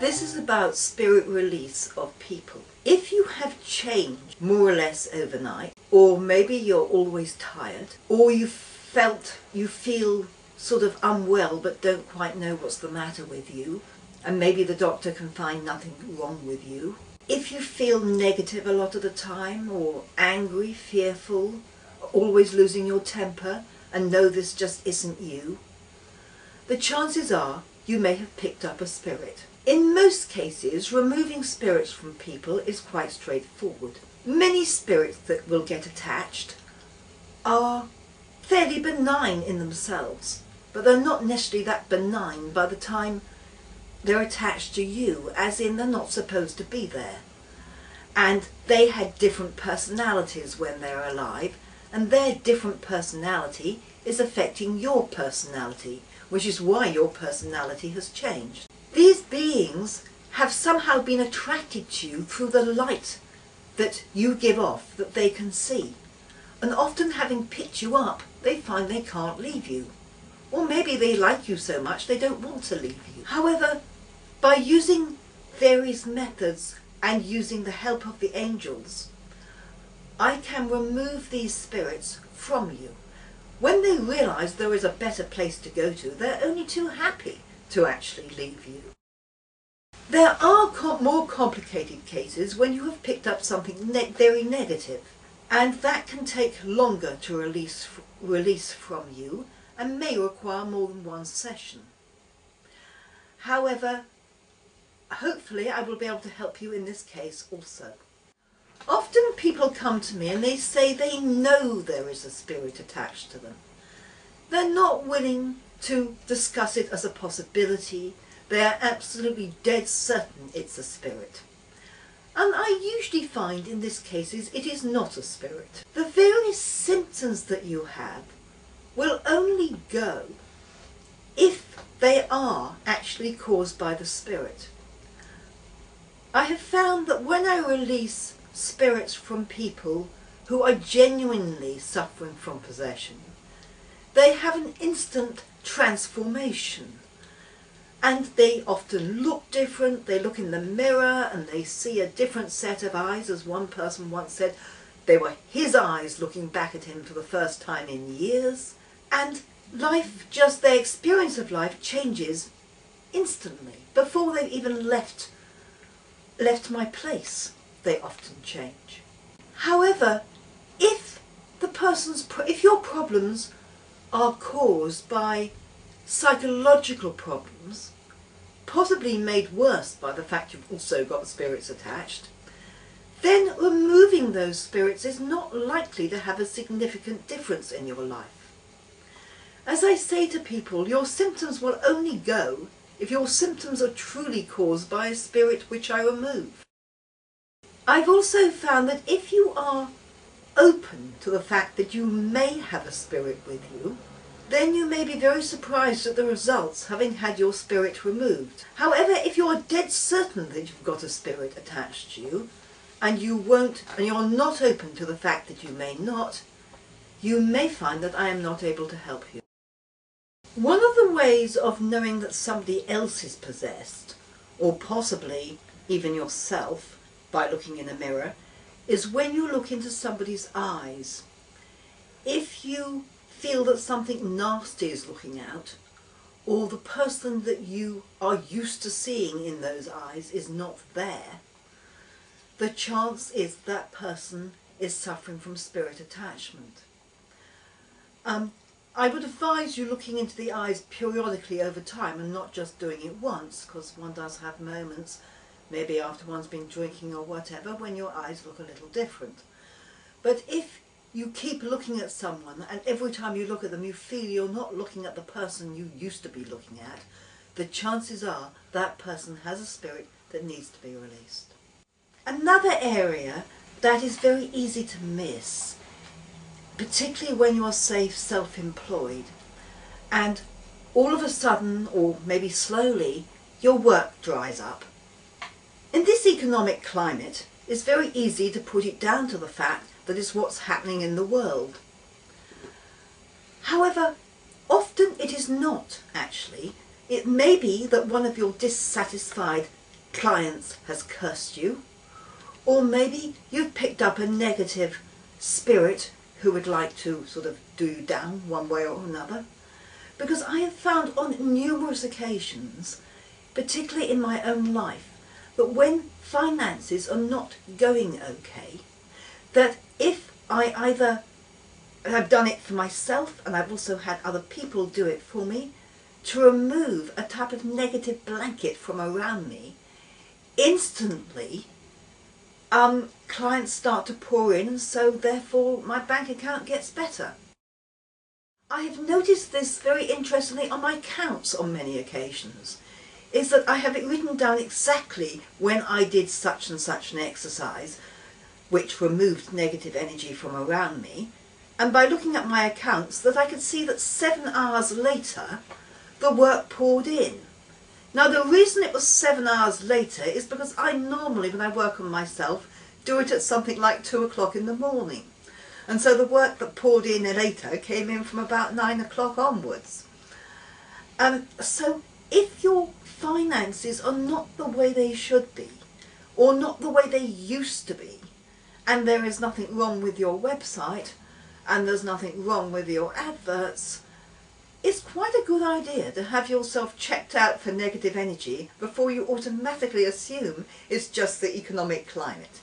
This is about spirit release of people. If you have changed more or less overnight, or maybe you're always tired, or you feel sort of unwell but don't quite know what's the matter with you, and maybe the doctor can find nothing wrong with you. If you feel negative a lot of the time, or angry, fearful, always losing your temper, and know this just isn't you, the chances are you may have picked up a spirit. In most cases, removing spirits from people is quite straightforward. Many spirits that will get attached are fairly benign in themselves, but they're not necessarily that benign by the time they're attached to you, as in they're not supposed to be there. And they had different personalities when they're alive, and their different personality is affecting your personality, which is why your personality has changed. These beings have somehow been attracted to you through the light that you give off, that they can see. And often, having picked you up, they find they can't leave you. Or maybe they like you so much they don't want to leave you. However, by using various methods and using the help of the angels, I can remove these spirits from you. When they realise there is a better place to go to, they're only too happy to actually leave you. There are more complicated cases when you have picked up something very negative, and that can take longer to release from you and may require more than one session. However, hopefully I will be able to help you in this case also. Often people come to me and they say they know there is a spirit attached to them. They're not willing to discuss it as a possibility. They are absolutely dead certain it's a spirit. And I usually find in these cases it is not a spirit. The various symptoms that you have will only go if they are actually caused by the spirit. I have found that when I release spirits from people who are genuinely suffering from possession, they have an instant transformation, and they often look different. They look in the mirror and they see a different set of eyes. As one person once said, they were his eyes looking back at him for the first time in years. And life, just their experience of life, changes instantly. Before they've even left my place, they often change. However, if your problems are caused by psychological problems, possibly made worse by the fact you've also got spirits attached, then removing those spirits is not likely to have a significant difference in your life. As I say to people, your symptoms will only go if your symptoms are truly caused by a spirit which I remove. I've also found that if you are open to the fact that you may have a spirit with you, then you may be very surprised at the results, having had your spirit removed. However, if you're dead certain that you've got a spirit attached to you, and you're not open to the fact that you may not, you may find that I am not able to help you. One of the ways of knowing that somebody else is possessed, or possibly even yourself, by looking in a mirror, is when you look into somebody's eyes. If you feel that something nasty is looking out, or the person that you are used to seeing in those eyes is not there, the chance is that person is suffering from spirit attachment. I would advise you looking into the eyes periodically over time and not just doing it once, because one does have moments, maybe after one's been drinking or whatever, when your eyes look a little different. But if you keep looking at someone and every time you look at them you feel you're not looking at the person you used to be looking at, the chances are that person has a spirit that needs to be released. Another area that is very easy to miss, particularly when you're self-employed, and all of a sudden, or maybe slowly, your work dries up. In this economic climate, it's very easy to put it down to the fact that it's what's happening in the world. However, often it is not actually. It may be that one of your dissatisfied clients has cursed you, or maybe you've picked up a negative spirit who would like to sort of do you down one way or another. Because I have found on numerous occasions, particularly in my own life, that when finances are not going okay, that if I either have done it for myself, and I've also had other people do it for me, to remove a type of negative blanket from around me, instantly clients start to pour in, and so therefore my bank account gets better. I have noticed this very interestingly on my accounts on many occasions, is that I have it written down exactly when I did such and such an exercise, which removed negative energy from around me, and by looking at my accounts that I could see that 7 hours later the work poured in. Now the reason it was 7 hours later is because I normally, when I work on myself, do it at something like 2 o'clock in the morning. And so the work that poured in later came in from about 9 o'clock onwards. So if your finances are not the way they should be, or not the way they used to be, and there is nothing wrong with your website, and there's nothing wrong with your adverts, it's quite a good idea to have yourself checked out for negative energy before you automatically assume it's just the economic climate.